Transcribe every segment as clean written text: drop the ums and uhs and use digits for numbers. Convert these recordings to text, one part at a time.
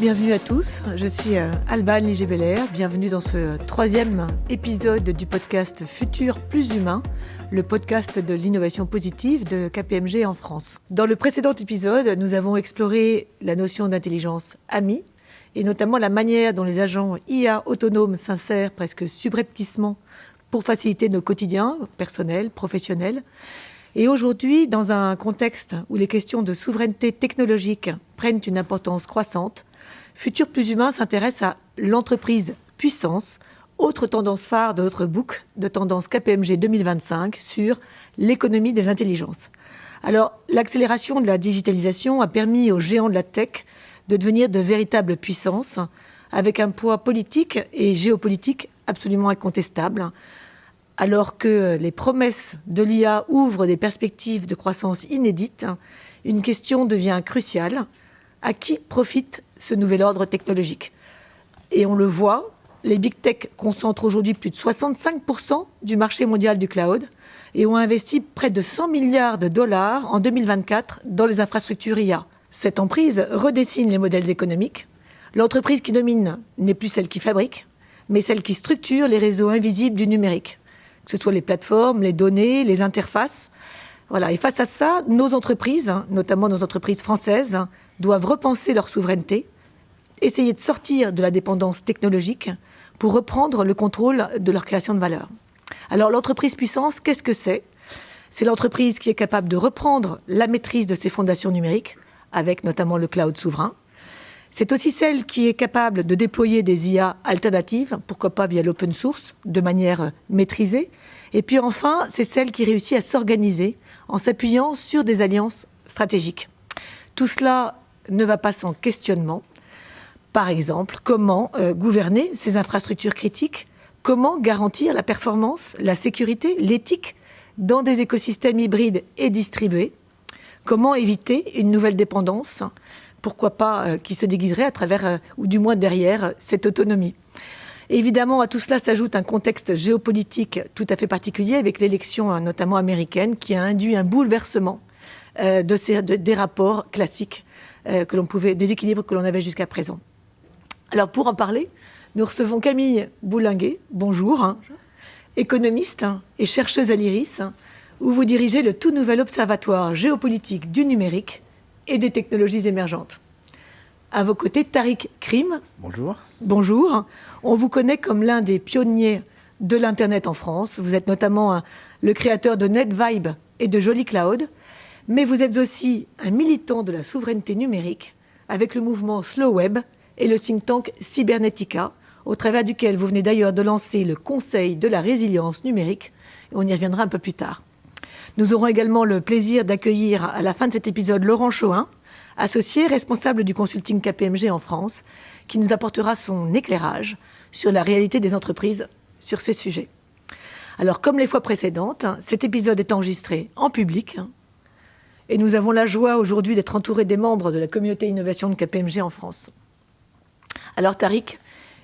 bienvenue à tous. Je suis Alba Liger-Belair. Bienvenue dans ce 3e épisode du podcast Futur plus humain, le podcast de l'innovation positive de KPMG en France. Dans le précédent épisode, nous avons exploré la notion d'intelligence amie et notamment la manière dont les agents IA autonomes s'insèrent presque subrepticement pour faciliter nos quotidiens personnels, professionnels. Et aujourd'hui, dans un contexte où les questions de souveraineté technologique prennent une importance croissante, Futur plus humain s'intéresse à l'entreprise puissance, autre tendance phare de notre book de tendance KPMG 2025 sur l'économie des intelligences. Alors, l'accélération de la digitalisation a permis aux géants de la tech de devenir de véritables puissances, avec un poids politique et géopolitique absolument incontestable. Alors que les promesses de l'IA ouvrent des perspectives de croissance inédites, une question devient cruciale. À qui profite ce nouvel ordre technologique ? Et on le voit, les big tech concentrent aujourd'hui plus de 65% du marché mondial du cloud et ont investi près de 100 milliards de dollars en 2024 dans les infrastructures IA. Cette emprise redessine les modèles économiques. L'entreprise qui domine n'est plus celle qui fabrique, mais celle qui structure les réseaux invisibles du numérique, que ce soit les plateformes, les données, les interfaces. Voilà. Et face à ça, nos entreprises, notamment nos entreprises françaises, doivent repenser leur souveraineté, essayer de sortir de la dépendance technologique pour reprendre le contrôle de leur création de valeur. Alors l'entreprise puissance, qu'est-ce que c'est ? C'est l'entreprise qui est capable de reprendre la maîtrise de ses fondations numériques, avec notamment le cloud souverain. C'est aussi celle qui est capable de déployer des IA alternatives, pourquoi pas via l'open source, de manière maîtrisée. Et puis enfin, c'est celle qui réussit à s'organiser en s'appuyant sur des alliances stratégiques. Tout cela ne va pas sans questionnement. Par exemple, comment gouverner ces infrastructures critiques ? Comment garantir la performance, la sécurité, l'éthique dans des écosystèmes hybrides et distribués ? Comment éviter une nouvelle dépendance ? Pourquoi pas qui se déguiserait à travers, ou du moins derrière, cette autonomie ? Évidemment, à tout cela s'ajoute un contexte géopolitique tout à fait particulier avec l'élection notamment américaine qui a induit un bouleversement des rapports classiques des équilibres que l'on avait jusqu'à présent. Alors pour en parler, nous recevons Camille Boulinguet, bonjour, économiste et chercheuse à l'IRIS, où vous dirigez le tout nouvel observatoire géopolitique du numérique et des technologies émergentes. À vos côtés, Tariq Krim. Bonjour. Bonjour. On vous connaît comme l'un des pionniers de l'Internet en France. Vous êtes notamment le créateur de NetVibe et de Joli Cloud. Mais vous êtes aussi un militant de la souveraineté numérique avec le mouvement Slow Web et le think tank Cybernetica, au travers duquel vous venez d'ailleurs de lancer le Conseil de la résilience numérique. On y reviendra un peu plus tard. Nous aurons également le plaisir d'accueillir à la fin de cet épisode Laurent Chohin, associé responsable du consulting KPMG en France, qui nous apportera son éclairage sur la réalité des entreprises sur ces sujets. Alors, comme les fois précédentes, cet épisode est enregistré en public et nous avons la joie aujourd'hui d'être entourés des membres de la communauté innovation de KPMG en France. Alors, Tariq,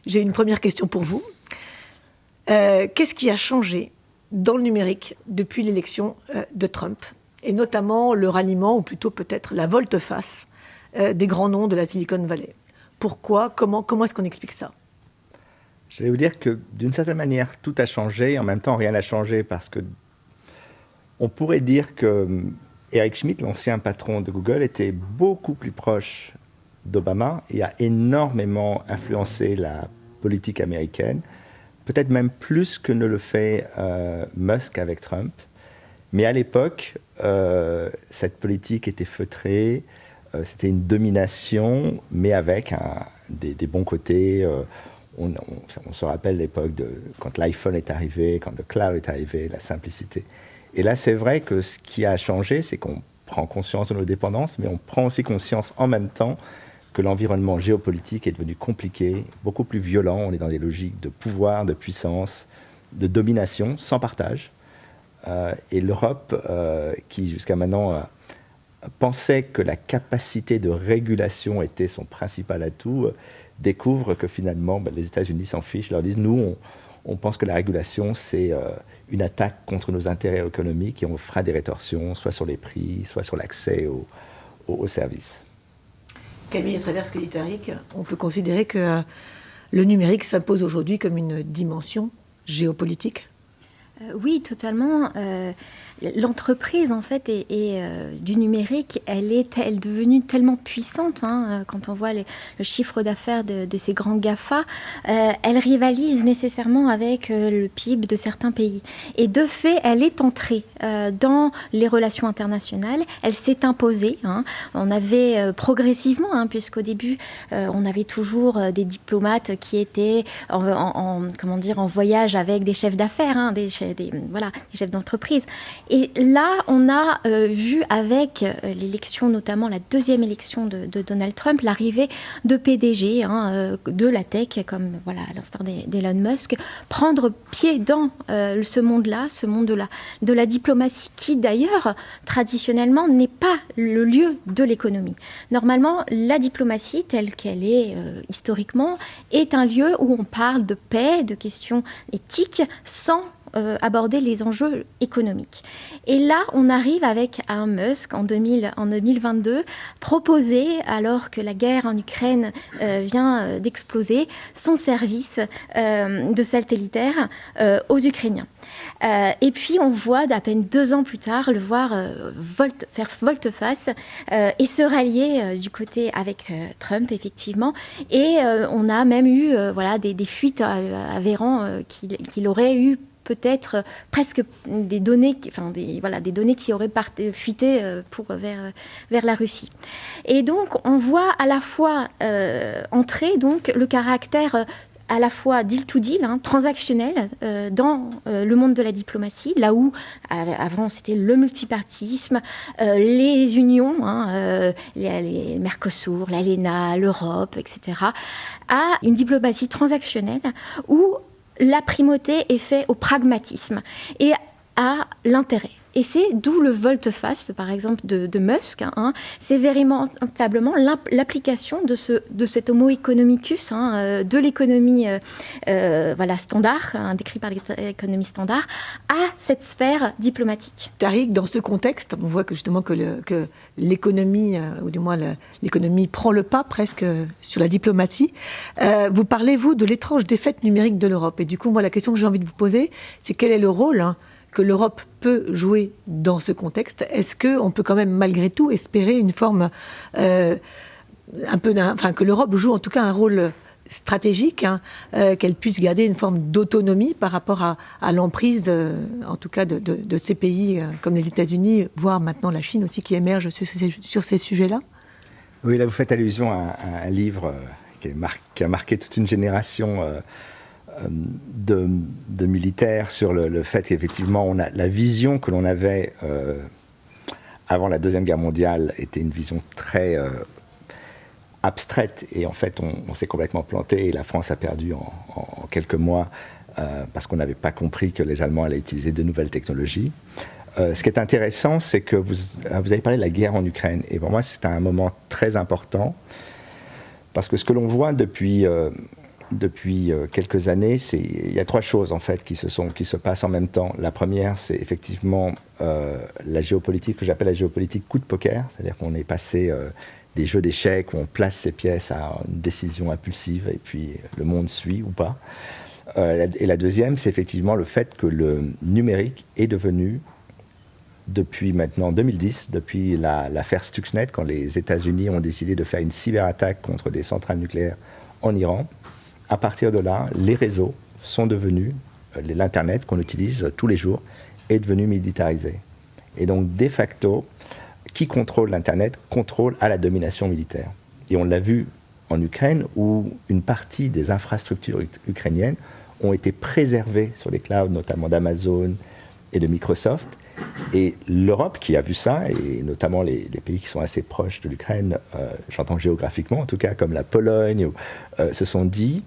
j'ai une première question pour vous. Qu'est-ce qui a changé dans le numérique depuis l'élection de Trump, et notamment le ralliement, ou plutôt peut-être la volte-face des grands noms de la Silicon Valley ? Pourquoi ? Comment est-ce qu'on explique ça ? Je vais vous dire que d'une certaine manière, tout a changé, en même temps rien n'a changé, parce que on pourrait dire que Eric Schmidt, l'ancien patron de Google, était beaucoup plus proche d'Obama et a énormément influencé la politique américaine, peut-être même plus que ne le fait Musk avec Trump. Mais à l'époque, cette politique était feutrée, c'était une domination, mais avec des bons côtés. On se rappelle l'époque quand l'iPhone est arrivé, quand le cloud est arrivé, la simplicité. Et là, c'est vrai que ce qui a changé, c'est qu'on prend conscience de nos dépendances, mais on prend aussi conscience en même temps que l'environnement géopolitique est devenu compliqué, beaucoup plus violent. On est dans des logiques de pouvoir, de puissance, de domination, sans partage. Et l'Europe, qui jusqu'à maintenant pensait que la capacité de régulation était son principal atout, découvre que finalement, les États-Unis s'en fichent. Ils leur disent, nous, on pense que la régulation, c'est une attaque contre nos intérêts économiques et on fera des rétorsions, soit sur les prix, soit sur l'accès aux services. Camille, à travers ce que dit Tariq, on peut considérer que le numérique s'impose aujourd'hui comme une dimension géopolitique. Oui, totalement. L'entreprise, en fait, du numérique, elle est devenue tellement puissante. Quand on voit le chiffre d'affaires de ces grands GAFA, elle rivalise nécessairement avec le PIB de certains pays. Et de fait, elle est entrée dans les relations internationales. Elle s'est imposée. On avait progressivement, puisqu'au début, on avait toujours des diplomates qui étaient en voyage avec des chefs d'affaires, des chefs d'entreprise. Et là, on a vu avec l'élection, notamment la deuxième élection de Donald Trump, l'arrivée de PDG de la tech, comme à l'instar d'Elon Musk, prendre pied dans ce monde-là, ce monde de la diplomatie, qui d'ailleurs, traditionnellement, n'est pas le lieu de l'économie. Normalement, la diplomatie, telle qu'elle est historiquement, est un lieu où on parle de paix, de questions éthiques, sans aborder les enjeux économiques. Et là, on arrive avec un Musk en 2022, proposer, alors que la guerre en Ukraine vient d'exploser, son service de satellitaire aux Ukrainiens. Et puis, on voit d'à peine 2 ans plus tard le voir faire volte-face et se rallier du côté avec Trump, effectivement. Et on a même eu des fuites avérant qu'il aurait eu peut-être presque des données, des données qui auraient fuité vers la Russie. Et donc, on voit à la fois entrer donc le caractère à la fois deal to deal, transactionnel, dans le monde de la diplomatie, là où avant c'était le multipartisme, les unions, les Mercosur, l'ALENA, l'Europe, etc., à une diplomatie transactionnelle où la primauté est faite au pragmatisme et à l'intérêt. Et c'est d'où le volte-face, par exemple, de Musk. C'est véritablement l'application de cet homo economicus, de l'économie standard, décrit par l'économie standard, à cette sphère diplomatique. Tariq, dans ce contexte, on voit que justement que l'économie, ou du moins l'économie prend le pas presque sur la diplomatie. Vous parlez, vous, de l'étrange défaite numérique de l'Europe. Et du coup, moi, la question que j'ai envie de vous poser, c'est quel est le rôle que l'Europe peut jouer dans ce contexte? Est-ce qu'on peut quand même, malgré tout, espérer une forme que l'Europe joue en tout cas un rôle stratégique, qu'elle puisse garder une forme d'autonomie par rapport à l'emprise, en tout cas, de ces pays comme les États-Unis, voire maintenant la Chine aussi, qui émerge sur ces sujets-là? Oui, là, vous faites allusion à un livre qui a marqué toute une génération de militaires sur le fait qu'effectivement, on a la vision que l'on avait avant la Deuxième Guerre mondiale était une vision très abstraite, et en fait, on s'est complètement planté, et la France a perdu en quelques mois parce qu'on n'avait pas compris que les Allemands allaient utiliser de nouvelles technologies. Ce qui est intéressant, c'est que vous avez parlé de la guerre en Ukraine, et pour moi, c'est un moment très important, parce que ce que l'on voit depuis quelques années, il y a 3 choses en fait qui se passent en même temps. La première, c'est effectivement la géopolitique, que j'appelle la géopolitique coup de poker, c'est-à-dire qu'on est passé des jeux d'échecs où on place ses pièces à une décision impulsive et puis le monde suit ou pas. Et la deuxième, c'est effectivement le fait que le numérique est devenu, depuis maintenant 2010, depuis l'affaire Stuxnet, quand les États-Unis ont décidé de faire une cyberattaque contre des centrales nucléaires en Iran, à partir de là, les réseaux sont devenus, l'Internet qu'on utilise tous les jours, est devenu militarisé. Et donc, de facto, qui contrôle l'Internet contrôle à la domination militaire. Et on l'a vu en Ukraine, où une partie des infrastructures ukrainiennes ont été préservées sur les clouds, notamment d'Amazon et de Microsoft. Et l'Europe, qui a vu ça, et notamment les pays qui sont assez proches de l'Ukraine, j'entends géographiquement en tout cas, comme la Pologne, se sont dit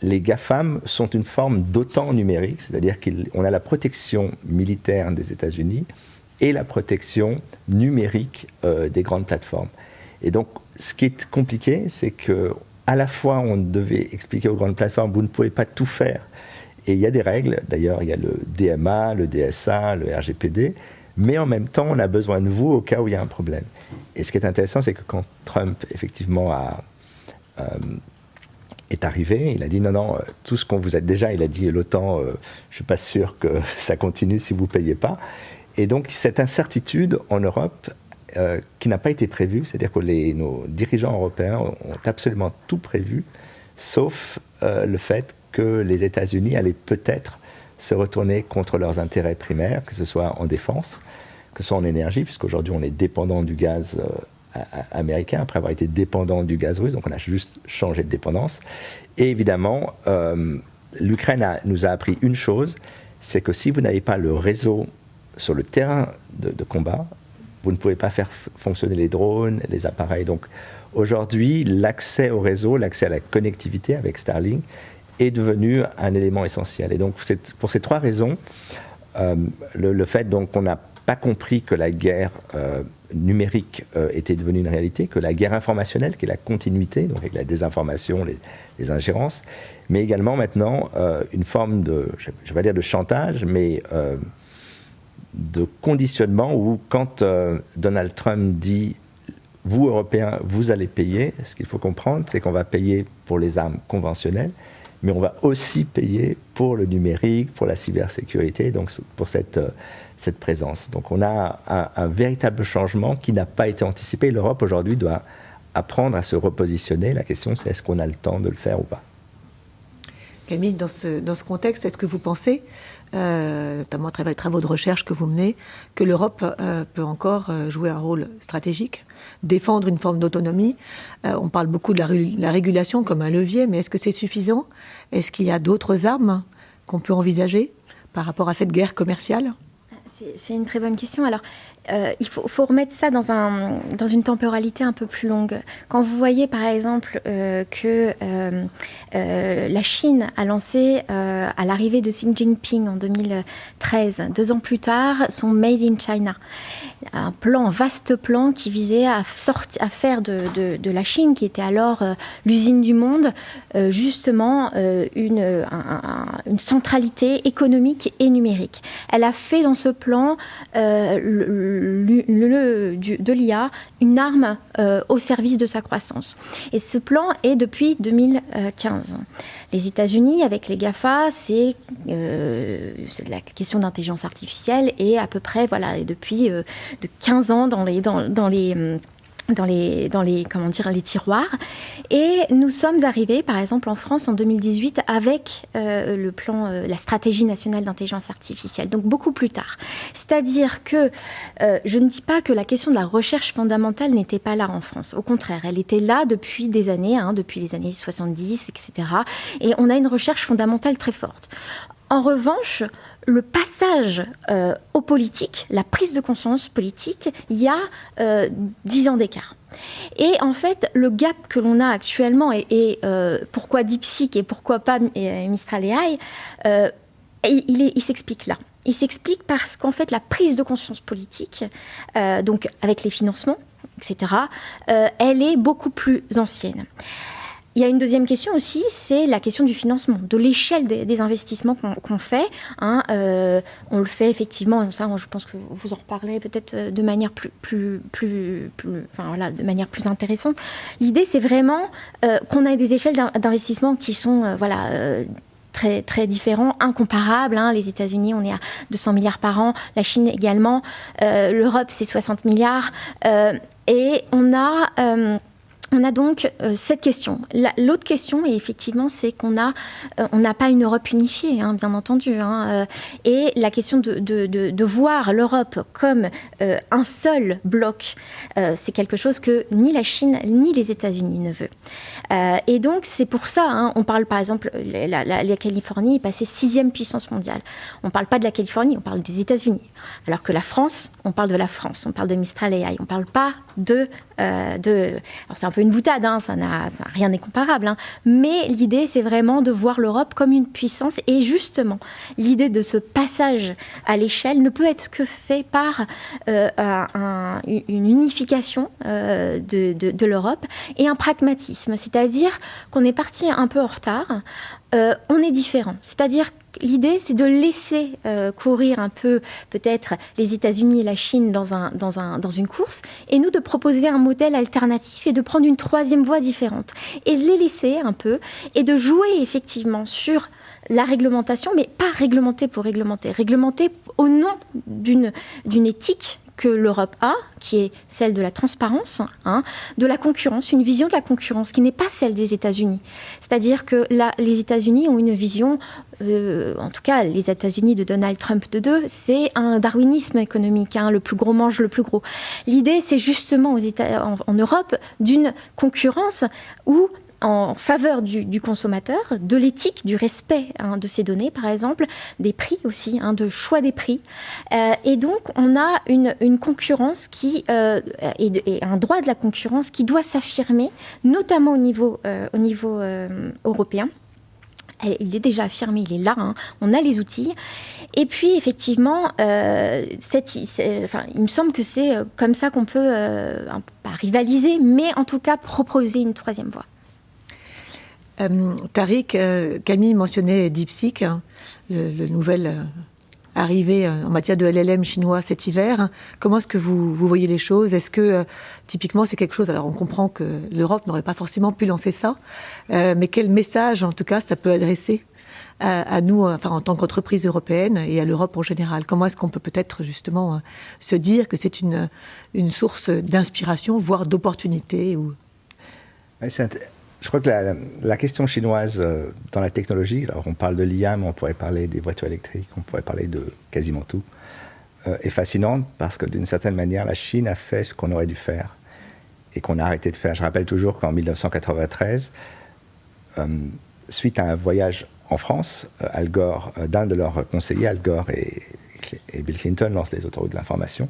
les GAFAM sont une forme d'OTAN numérique, c'est-à-dire qu'on a la protection militaire des États-Unis et la protection numérique des grandes plateformes. Et donc, ce qui est compliqué, c'est qu'à la fois, on devait expliquer aux grandes plateformes, vous ne pouvez pas tout faire. Et il y a des règles, d'ailleurs, il y a le DMA, le DSA, le RGPD, mais en même temps, on a besoin de vous au cas où il y a un problème. Et ce qui est intéressant, c'est que quand Trump, effectivement, est arrivé, il a dit non, tout ce qu'on vous a déjà, il a dit l'OTAN, je ne suis pas sûr que ça continue si vous ne payez pas. Et donc, cette incertitude en Europe, qui n'a pas été prévue, c'est-à-dire que nos dirigeants européens ont absolument tout prévu, sauf le fait que les États-Unis allaient peut-être se retourner contre leurs intérêts primaires, que ce soit en défense, que ce soit en énergie, puisqu'aujourd'hui on est dépendant du gaz américain, après avoir été dépendant du gaz russe, donc on a juste changé de dépendance. Et évidemment, l'Ukraine nous a appris une chose, c'est que si vous n'avez pas le réseau sur le terrain de combat, vous ne pouvez pas faire fonctionner les drones, les appareils. Donc aujourd'hui, l'accès au réseau, l'accès à la connectivité avec Starlink est devenu un élément essentiel. Et donc pour ces 3 raisons, le fait donc qu'on n'a pas compris que la guerre numérique était devenue une réalité, que la guerre informationnelle, qui est la continuité, donc avec la désinformation, les ingérences, mais également maintenant une forme de, je ne vais pas dire de chantage, mais de conditionnement où quand Donald Trump dit « vous, Européens, vous allez payer », ce qu'il faut comprendre, c'est qu'on va payer pour les armes conventionnelles, mais on va aussi payer pour le numérique, pour la cybersécurité, donc pour cette présence. Donc on a un véritable changement qui n'a pas été anticipé. L'Europe aujourd'hui doit apprendre à se repositionner. La question c'est est-ce qu'on a le temps de le faire ou pas? Camille, dans ce contexte, est-ce que vous pensez, notamment à travers les travaux de recherche que vous menez, que l'Europe peut encore jouer un rôle stratégique, défendre une forme d'autonomie? On parle beaucoup de la régulation comme un levier, mais est-ce que c'est suffisant? Est-ce qu'il y a d'autres armes qu'on peut envisager par rapport à cette guerre commerciale? C'est une très bonne question. Alors, il faut remettre ça dans une temporalité un peu plus longue. Quand vous voyez, par exemple, que la Chine a lancé, à l'arrivée de Xi Jinping en 2013, 2 ans plus tard, son Made in China. Un vaste plan qui visait à faire de la Chine, qui était alors l'usine du monde, justement une centralité économique et numérique. Elle a fait dans ce plan de l'IA une arme au service de sa croissance. Et ce plan est depuis 2015. Les États-Unis, avec les GAFA, c'est la question d'intelligence artificielle et à peu près, depuis de 15 ans dans les tiroirs. Et nous sommes arrivés, par exemple, en France en 2018 avec le plan, la stratégie nationale d'intelligence artificielle, donc beaucoup plus tard. C'est-à-dire que je ne dis pas que la question de la recherche fondamentale n'était pas là en France. Au contraire, elle était là depuis des années, depuis les années 70, etc. Et on a une recherche fondamentale très forte. En revanche, le passage aux politiques, la prise de conscience politique, il y a 10 ans d'écart. Et en fait, le gap que l'on a actuellement, et pourquoi DeepSeek et pourquoi pas Mistral AI, il s'explique là. Il s'explique parce qu'en fait, la prise de conscience politique, donc avec les financements, etc., elle est beaucoup plus ancienne. Il y a une deuxième question aussi, c'est la question du financement, de l'échelle des investissements qu'on fait. On le fait effectivement, ça, je pense que vous en reparlerez peut-être de manière de manière plus intéressante. L'idée, c'est vraiment qu'on ait des échelles d'investissement qui sont, très, très différents, incomparables. Les États-Unis, on est à 200 milliards par an, la Chine également, l'Europe, c'est 60 milliards. Et on a donc cette question. L'autre question, et effectivement, c'est qu'on n'a pas une Europe unifiée, bien entendu. Et la question de voir l'Europe comme un seul bloc, c'est quelque chose que ni la Chine ni les États-Unis ne veulent. Et donc, c'est pour ça, on parle par exemple, la Californie est passée 6e puissance mondiale. On ne parle pas de la Californie, on parle des États-Unis. Alors que la France, on parle de la France, on parle de Mistral AI, on ne parle pas alors c'est un peu une boutade, rien n'est comparable, mais l'idée c'est vraiment de voir l'Europe comme une puissance, et justement l'idée de ce passage à l'échelle ne peut être que fait par une unification de l'Europe et un pragmatisme, c'est-à-dire qu'on est parti un peu en retard. on est différent. C'est-à-dire que l'idée, c'est de laisser courir un peu, peut-être, les États-Unis et la Chine dans une course, et nous de proposer un modèle alternatif et de prendre une troisième voie différente. Et de les laisser un peu, et de jouer effectivement sur la réglementation, mais pas réglementer pour réglementer. Réglementer au nom d'une éthique que l'Europe a, qui est celle de la transparence, de la concurrence, une vision de la concurrence qui n'est pas celle des États-Unis. C'est-à-dire que les États-Unis ont une vision, en tout cas les États-Unis de Donald Trump de 2, c'est un darwinisme économique, le plus gros mange le plus gros. L'idée, c'est justement en Europe d'une concurrence où en faveur du consommateur, de l'éthique, du respect de ces données, par exemple, des prix aussi, de choix des prix. Et donc, on a une concurrence et un droit de la concurrence qui doit s'affirmer, notamment au niveau européen. Il est déjà affirmé, il est là, on a les outils. Et puis, effectivement, il me semble que c'est comme ça qu'on peut, pas rivaliser, mais en tout cas proposer une troisième voie. Tariq, Camille mentionnait DeepSeek, le nouvel arrivé en matière de LLM chinois cet hiver. Comment est-ce que vous voyez les choses ? Est-ce que, typiquement, c'est quelque chose... Alors, on comprend que l'Europe n'aurait pas forcément pu lancer ça, mais quel message, en tout cas, ça peut adresser à nous, en tant qu'entreprise européenne et à l'Europe en général ? Comment est-ce qu'on peut peut-être, justement, se dire que c'est une source d'inspiration, voire d'opportunité Je crois que la question chinoise dans la technologie, alors on parle de l'IA, mais on pourrait parler des voitures électriques, on pourrait parler de quasiment tout, est fascinante parce que d'une certaine manière, la Chine a fait ce qu'on aurait dû faire et qu'on a arrêté de faire. Je rappelle toujours qu'en 1993, suite à un voyage en France, Al Gore, d'un de leurs conseillers, Al Gore et Bill Clinton lancent les autoroutes de l'information.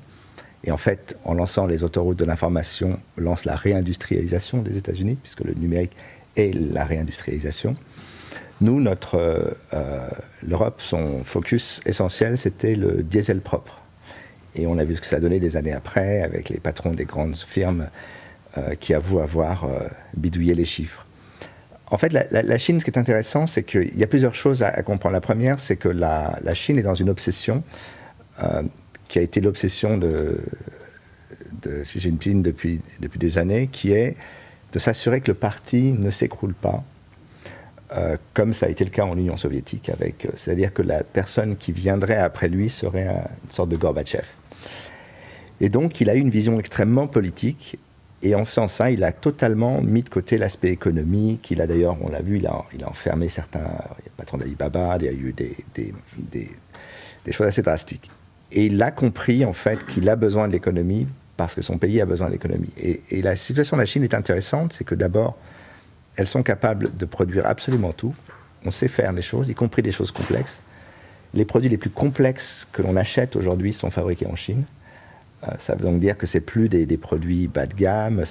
Et en fait, en lançant les autoroutes de l'information, lance la réindustrialisation des États-Unis, puisque le numérique est la réindustrialisation. Nous, l'Europe, son focus essentiel, c'était le diesel propre. Et on a vu ce que ça donnait des années après, avec les patrons des grandes firmes qui avouent avoir bidouillé les chiffres. En fait, la Chine, ce qui est intéressant, c'est qu'il y a plusieurs choses à comprendre. La première, c'est que la Chine est dans une obsession qui a été l'obsession de Xi Jinping depuis des années, qui est de s'assurer que le parti ne s'écroule pas, comme ça a été le cas en Union soviétique, c'est-à-dire que la personne qui viendrait après lui serait une sorte de Gorbatchev. Et donc, il a eu une vision extrêmement politique, et en faisant ça, il a totalement mis de côté l'aspect économique. Il a d'ailleurs, on l'a vu, il a enfermé certains, il y a le patron d'Alibaba, il y a eu des choses assez drastiques. Et il a compris, en fait, qu'il a besoin de l'économie parce que son pays a besoin de l'économie. Et la situation de la Chine est intéressante, c'est que d'abord, elles sont capables de produire absolument tout. On sait faire des choses, y compris des choses complexes. Les produits les plus complexes que l'on achète aujourd'hui sont fabriqués en Chine. Ça veut donc dire que c'est plus des produits bas de gamme.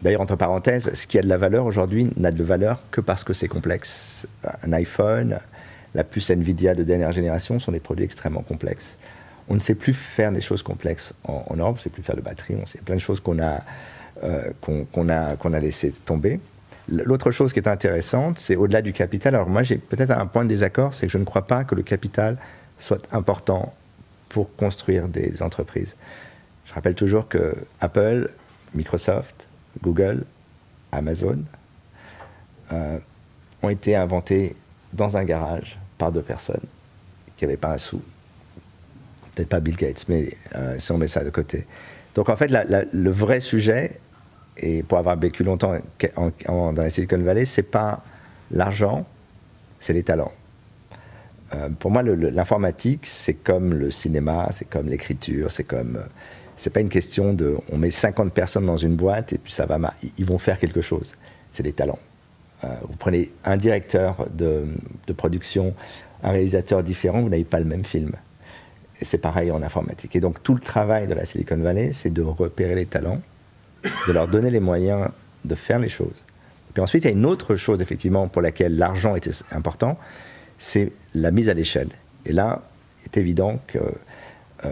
D'ailleurs, entre parenthèses, ce qui a de la valeur aujourd'hui n'a de valeur que parce que c'est complexe. Un iPhone, la puce Nvidia de dernière génération sont des produits extrêmement complexes. On ne sait plus faire des choses complexes en Europe, on ne sait plus faire de batterie, on sait plein de choses qu'on a laissé tomber. L'autre chose qui est intéressante, c'est au-delà du capital. Alors moi, j'ai peut-être un point de désaccord, c'est que je ne crois pas que le capital soit important pour construire des entreprises. Je rappelle toujours que Apple, Microsoft, Google, Amazon ont été inventés dans un garage par 2 personnes qui n'avaient pas un sou. Peut-être pas Bill Gates, mais si on met ça de côté. Donc en fait, le vrai sujet, et pour avoir vécu longtemps dans la Silicon Valley, c'est pas l'argent, c'est les talents. Pour moi, l'informatique, c'est comme le cinéma, c'est comme l'écriture, c'est pas une question de on met 50 personnes dans une boîte et puis ça va, ils vont faire quelque chose. C'est les talents. Vous prenez un directeur de production, un réalisateur différent, vous n'avez pas le même film. Et c'est pareil en informatique. Et donc tout le travail de la Silicon Valley, c'est de repérer les talents, de leur donner les moyens de faire les choses. Puis ensuite, il y a une autre chose, effectivement, pour laquelle l'argent était important, c'est la mise à l'échelle. Et là, il est évident que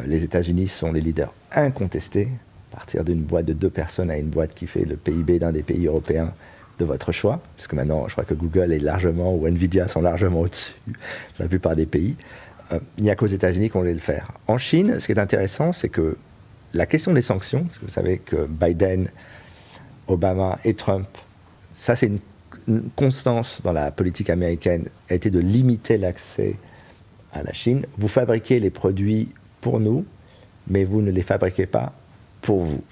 les États-Unis sont les leaders incontestés. Partir d'une boîte de 2 personnes à une boîte qui fait le PIB d'un des pays européens de votre choix, parce que maintenant, je crois que Google est largement, ou Nvidia sont largement au-dessus de la plupart des pays. Il n'y a qu'aux États-Unis qu'on voulait le faire. En Chine, ce qui est intéressant, c'est que la question des sanctions, parce que vous savez que Biden, Obama et Trump, ça c'est une constance dans la politique américaine, a été de limiter l'accès à la Chine. Vous fabriquez les produits pour nous, mais vous ne les fabriquez pas pour vous.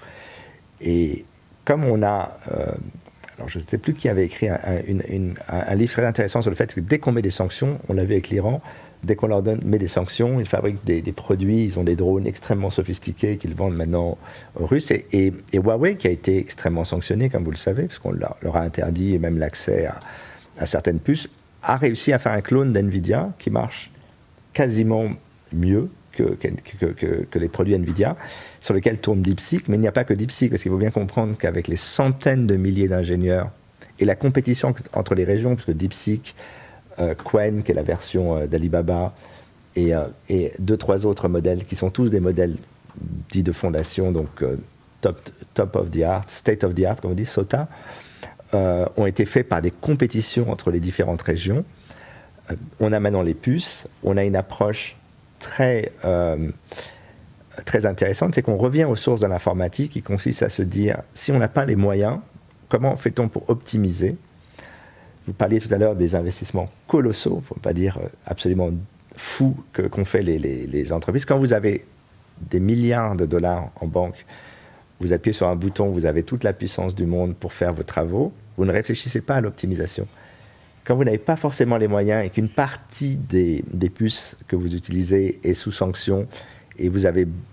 Et comme on a... alors je ne sais plus qui avait écrit un livre très intéressant sur le fait que dès qu'on met des sanctions, on l'a vu avec l'Iran, dès qu'on leur met des sanctions, ils fabriquent des produits, ils ont des drones extrêmement sophistiqués qu'ils vendent maintenant aux Russes. Et Huawei, qui a été extrêmement sanctionné, comme vous le savez, parce qu'on leur a interdit même l'accès à certaines puces, a réussi à faire un clone d'NVIDIA qui marche quasiment mieux que les produits NVIDIA, sur lesquels tourne DeepSeek. Mais il n'y a pas que DeepSeek, parce qu'il faut bien comprendre qu'avec les centaines de milliers d'ingénieurs et la compétition entre les régions, parce que DeepSeek, Qwen, qui est la version d'Alibaba, et 2-3 autres modèles, qui sont tous des modèles dits de fondation, donc top of the art, state of the art, comme on dit, SOTA, ont été faits par des compétitions entre les différentes régions. On a maintenant les puces, on a une approche très intéressante, c'est qu'on revient aux sources de l'informatique qui consiste à se dire, si on n'a pas les moyens, comment fait-on pour optimiser ? Vous parliez tout à l'heure des investissements colossaux, pour ne pas dire absolument fous qu'ont fait les entreprises. Quand vous avez des milliards de dollars en banque, vous appuyez sur un bouton, vous avez toute la puissance du monde pour faire vos travaux, vous ne réfléchissez pas à l'optimisation. Quand vous n'avez pas forcément les moyens et qu'une partie des puces que vous utilisez est sous sanction et vous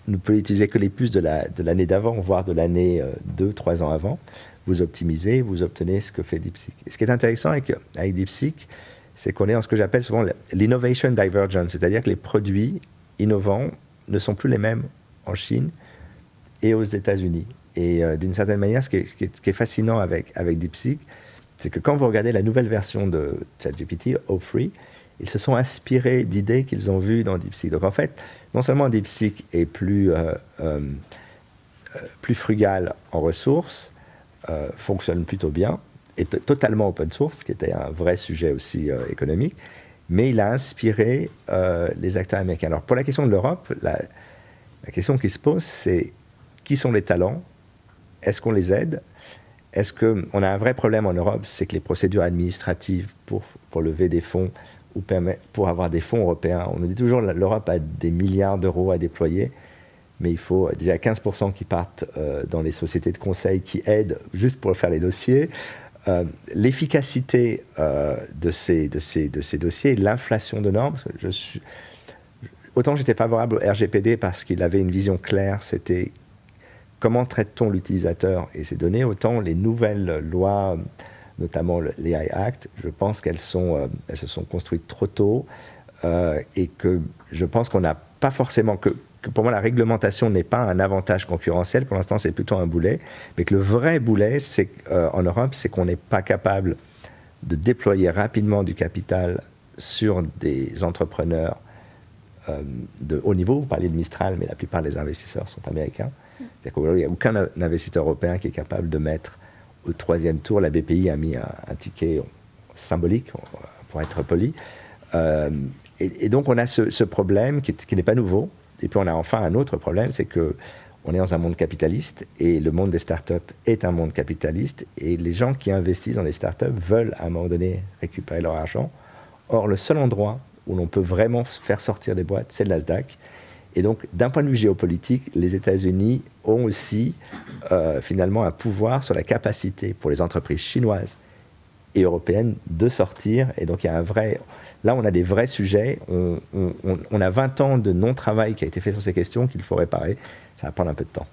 ne pouvez utiliser que les puces de l'année d'avant, voire de l'année 2-3 ans avant, vous optimisez, vous obtenez ce que fait DeepSeek. Et ce qui est intéressant avec DeepSeek, c'est qu'on est dans ce que j'appelle souvent l'innovation divergence, c'est-à-dire que les produits innovants ne sont plus les mêmes en Chine et aux États-Unis. Et d'une certaine manière, ce qui est fascinant avec DeepSeek, c'est que quand vous regardez la nouvelle version de ChatGPT, O3, ils se sont inspirés d'idées qu'ils ont vues dans DeepSeek. Donc en fait, non seulement DeepSeek est plus frugal en ressources, fonctionne plutôt bien, est totalement open source, ce qui était un vrai sujet aussi économique, mais il a inspiré les acteurs américains. Alors pour la question de l'Europe, la question qui se pose, c'est qui sont les talents ? Est-ce qu'on les aide ? Est-ce qu'on a un vrai problème en Europe, c'est que les procédures administratives pour lever des fonds ou pour avoir des fonds européens, on nous dit toujours que l'Europe a des milliards d'euros à déployer, mais il faut déjà 15% qui partent dans les sociétés de conseil qui aident juste pour faire les dossiers. L'efficacité de ces dossiers, l'inflation de normes, autant j'étais favorable au RGPD parce qu'il avait une vision claire, c'était comment traite-t-on l'utilisateur et ses données, autant les nouvelles lois, notamment l'AI Act, je pense qu'elles se sont construites trop tôt et que je pense qu'on n'a pas forcément... que pour moi, la réglementation n'est pas un avantage concurrentiel. Pour l'instant, c'est plutôt un boulet. Mais que le vrai boulet, en Europe, c'est qu'on n'est pas capable de déployer rapidement du capital sur des entrepreneurs de haut niveau. Vous parlez de Mistral, mais la plupart des investisseurs sont américains. Il n'y a aucun investisseur européen qui est capable de mettre au 3e tour. La BPI a mis un ticket symbolique, pour être poli. Et donc, on a ce problème qui n'est pas nouveau. Et puis, on a enfin un autre problème, c'est qu'on est dans un monde capitaliste et le monde des startups est un monde capitaliste. Et les gens qui investissent dans les startups veulent, à un moment donné, récupérer leur argent. Or, le seul endroit où l'on peut vraiment faire sortir des boîtes, c'est le Nasdaq. Et donc, d'un point de vue géopolitique, les États-Unis ont aussi finalement un pouvoir sur la capacité pour les entreprises chinoises et européennes de sortir. Et donc, il y a un vrai... Là, on a des vrais sujets. On a 20 ans de non-travail qui a été fait sur ces questions qu'il faut réparer. Ça va prendre un peu de temps.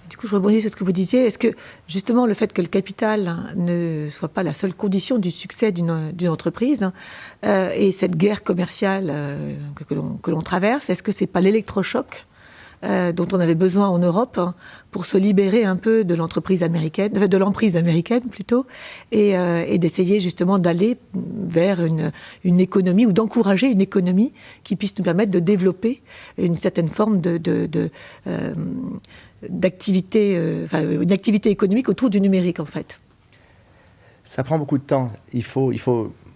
Du coup, je rebondis sur ce que vous disiez. Est-ce que, justement, le fait que le capital ne soit pas la seule condition du succès d'une entreprise et cette guerre commerciale que l'on traverse, est-ce que ce n'est pas l'électrochoc dont on avait besoin en Europe pour se libérer un peu de l'entreprise américaine, de l'emprise américaine plutôt, et d'essayer justement d'aller vers une économie ou d'encourager une économie qui puisse nous permettre de développer une certaine forme d'activité, une activité économique autour du numérique en fait. Ça prend beaucoup de temps.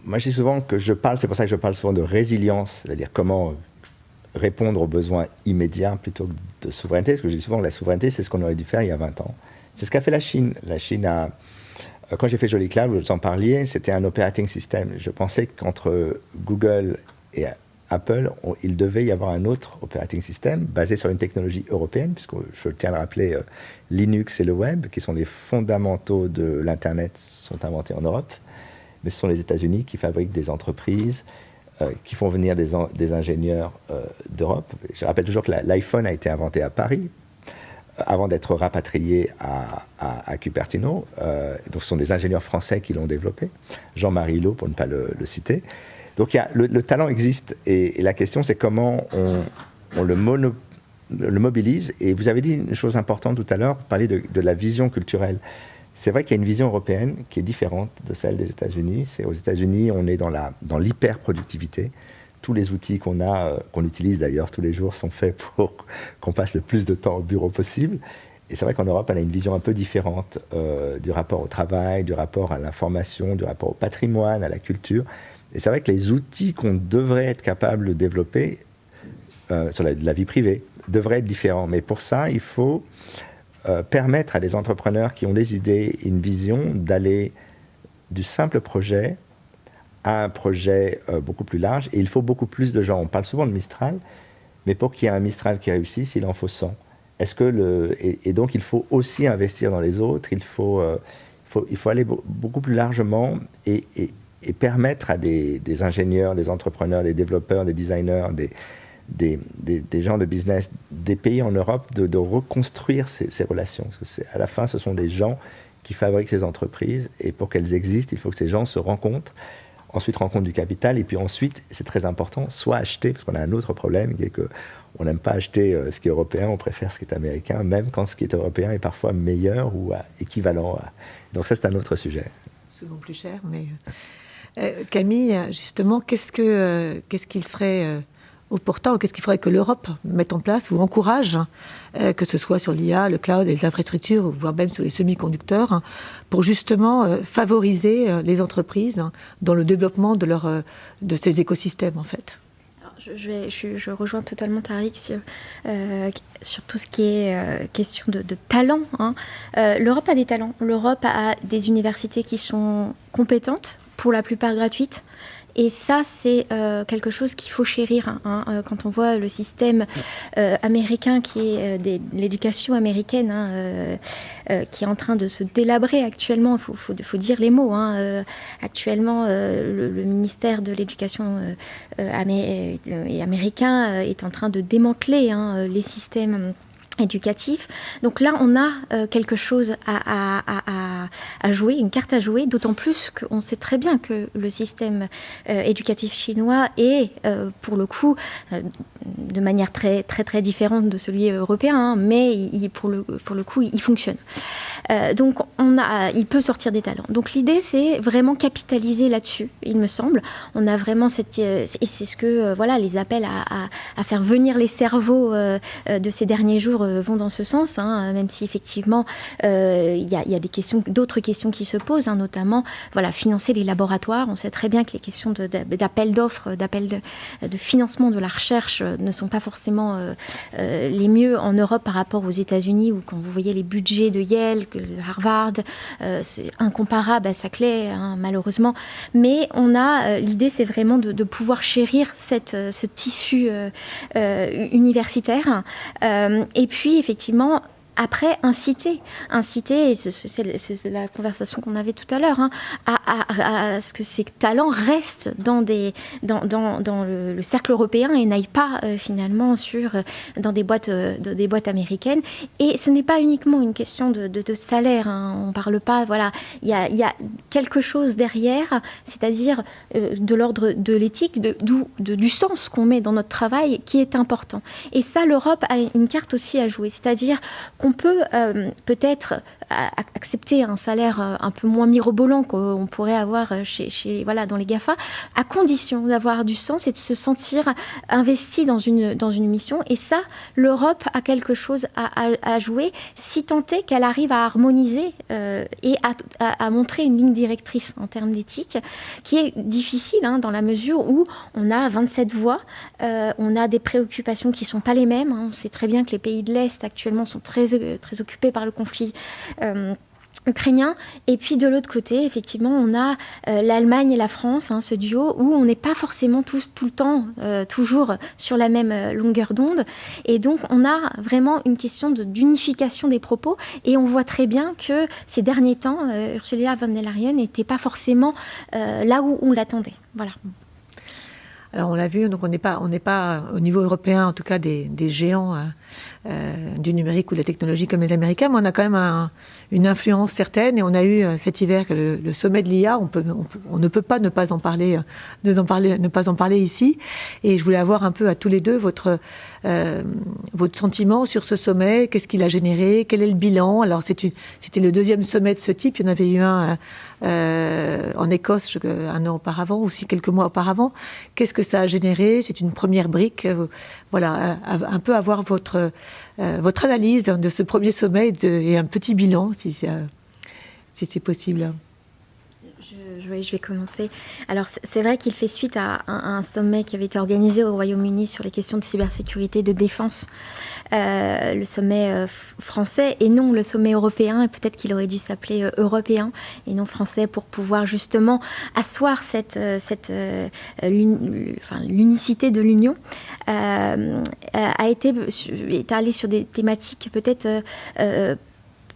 Moi, je dis souvent que c'est pour ça que je parle souvent de résilience, c'est-à-dire comment répondre aux besoins immédiats plutôt que de souveraineté. Parce que je dis souvent que la souveraineté, c'est ce qu'on aurait dû faire il y a 20 ans. C'est ce qu'a fait la Chine. La Chine a... Quand j'ai fait Jolly Cloud, vous en parliez, c'était un operating system. Je pensais qu'entre Google et Apple, il devait y avoir un autre operating system basé sur une technologie européenne, puisque je tiens à le rappeler, Linux et le web, qui sont les fondamentaux de l'Internet, sont inventés en Europe. Mais ce sont les États-Unis qui fabriquent des entreprises, qui font venir des ingénieurs d'Europe. Je rappelle toujours que l'iPhone a été inventé à Paris, avant d'être rapatrié à Cupertino. Donc ce sont des ingénieurs français qui l'ont développé, Jean-Marie Lot pour ne pas le citer. Donc le talent existe et la question c'est comment on le mobilise. Et vous avez dit une chose importante tout à l'heure, vous parliez de la vision culturelle. C'est vrai qu'il y a une vision européenne qui est différente de celle des États-Unis. Aux États-Unis, on est dans l'hyper-productivité. Tous les outils qu'on utilise d'ailleurs tous les jours sont faits pour qu'on passe le plus de temps au bureau possible. Et c'est vrai qu'en Europe, on a une vision un peu différente du rapport au travail, du rapport à l'information, du rapport au patrimoine, à la culture. Et c'est vrai que les outils qu'on devrait être capable de développer sur la vie privée devraient être différents. Mais pour ça, il faut permettre à des entrepreneurs qui ont des idées, une vision, d'aller du simple projet à un projet beaucoup plus large. Et il faut beaucoup plus de gens. On parle souvent de Mistral, mais pour qu'il y ait un Mistral qui réussisse, il en faut 100. Et donc, il faut aussi investir dans les autres. Il faut aller beaucoup plus largement et permettre à des ingénieurs, des entrepreneurs, des développeurs, des designers, des gens de business, des pays en Europe, de reconstruire ces relations. Parce que à la fin, ce sont des gens qui fabriquent ces entreprises. Et pour qu'elles existent, il faut que ces gens se rencontrent. Ensuite, rencontre du capital, et puis ensuite, c'est très important, soit acheter, parce qu'on a un autre problème, qui est qu'on n'aime pas acheter ce qui est européen, on préfère ce qui est américain, même quand ce qui est européen est parfois meilleur ou équivalent. Donc ça, c'est un autre sujet. Souvent plus cher, mais... Camille, justement, qu'est-ce qu'il serait opportun, ou qu'est-ce qu'il faudrait que l'Europe mette en place ou encourage, que ce soit sur l'IA, le cloud et les infrastructures, voire même sur les semi-conducteurs, pour justement favoriser les entreprises dans le développement de ces écosystèmes, en fait? Je rejoins totalement Tariq sur tout ce qui est question de talent. L'Europe a des talents. L'Europe a des universités qui sont compétentes, pour la plupart gratuites. Et ça, c'est quelque chose qu'il faut chérir. Quand on voit le système américain, qui est l'éducation américaine, qui est en train de se délabrer actuellement, il faut dire les mots. Actuellement, le ministère de l'Éducation américain est en train de démanteler les systèmes éducatif. Donc là, on a quelque chose à jouer, une carte à jouer, d'autant plus qu'on sait très bien que le système éducatif chinois est, pour le coup, de manière très, très, très différente de celui européen, mais pour le coup, il fonctionne. Donc, il peut sortir des talents. Donc, l'idée, c'est vraiment capitaliser là-dessus, il me semble. On a vraiment et c'est ce que, les appels à faire venir les cerveaux de ces derniers jours vont dans ce sens, même si effectivement il y a d'autres questions qui se posent, notamment financer les laboratoires. On sait très bien que les questions d'appel d'offres, de financement de la recherche ne sont pas forcément les mieux en Europe par rapport aux États-Unis, où quand vous voyez les budgets de Yale, de Harvard, c'est incomparable à Saclay, malheureusement. Mais l'idée, c'est vraiment de pouvoir chérir ce tissu universitaire. Et puis, effectivement, après, inciter, et c'est la conversation qu'on avait tout à l'heure, à ce que ces talents restent dans le cercle européen et n'aillent pas finalement dans des boîtes américaines. Et ce n'est pas uniquement une question de salaire. On ne parle pas, il y a quelque chose derrière, c'est-à-dire de l'ordre de l'éthique, du sens qu'on met dans notre travail, qui est important. Et ça, l'Europe a une carte aussi à jouer, c'est-à-dire qu'on on peut peut-être accepter un salaire un peu moins mirobolant qu'on pourrait avoir dans les GAFA, à condition d'avoir du sens et de se sentir investi dans une mission. Et ça, l'Europe a quelque chose à jouer, si tant est qu'elle arrive à harmoniser et à montrer une ligne directrice en termes d'éthique, qui est difficile dans la mesure où on a 27 voix, on a des préoccupations qui ne sont pas les mêmes. On sait très bien que les pays de l'Est actuellement sont très occupés par le conflit ukrainien. Et puis de l'autre côté, effectivement, on a l'Allemagne et la France, ce duo, où on n'est pas forcément tout le temps, toujours sur la même longueur d'onde. Et donc, on a vraiment une question d'unification des propos. Et on voit très bien que ces derniers temps, Ursula von der Leyen n'était pas forcément là où on l'attendait. Voilà. Alors on l'a vu, donc on n'est pas au niveau européen, en tout cas des géants du numérique ou de la technologie comme les Américains, mais on a quand même une influence certaine. Et on a eu cet hiver le sommet de l'IA. On ne peut pas ne pas en parler ici. Et je voulais avoir un peu à tous les deux votre sentiment sur ce sommet. Qu'est-ce qu'il a généré? Quel est le bilan? Alors c'était le deuxième sommet de ce type. Il y en avait eu un en Écosse un an auparavant, aussi quelques mois auparavant. Qu'est-ce que ça a généré? C'est une première brique. Voilà, un peu avoir votre analyse de ce premier sommet et un petit bilan, si c'est possible. Je vais commencer. Alors, c'est vrai qu'il fait suite à un sommet qui avait été organisé au Royaume-Uni sur les questions de cybersécurité et de défense. Le sommet français et non le sommet européen. Et peut-être qu'il aurait dû s'appeler européen et non français pour pouvoir justement asseoir l'unicité de l'Union. Est allé sur des thématiques peut-être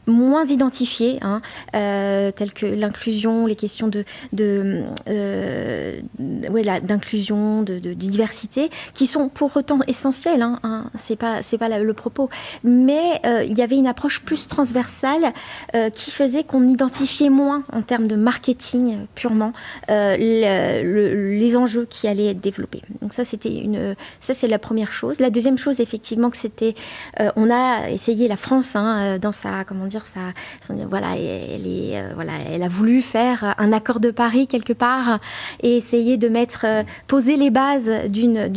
moins identifiées, telles que l'inclusion, les questions d'inclusion, de diversité, qui sont pour autant essentielles. C'est pas le propos, mais il y avait une approche plus transversale qui faisait qu'on identifiait moins en termes de marketing purement les enjeux qui allaient être développés. Donc ça c'est la première chose. La deuxième chose, effectivement, que c'était, on a essayé, la France, dans sa elle a voulu faire un accord de Paris quelque part et essayer de poser les bases d'une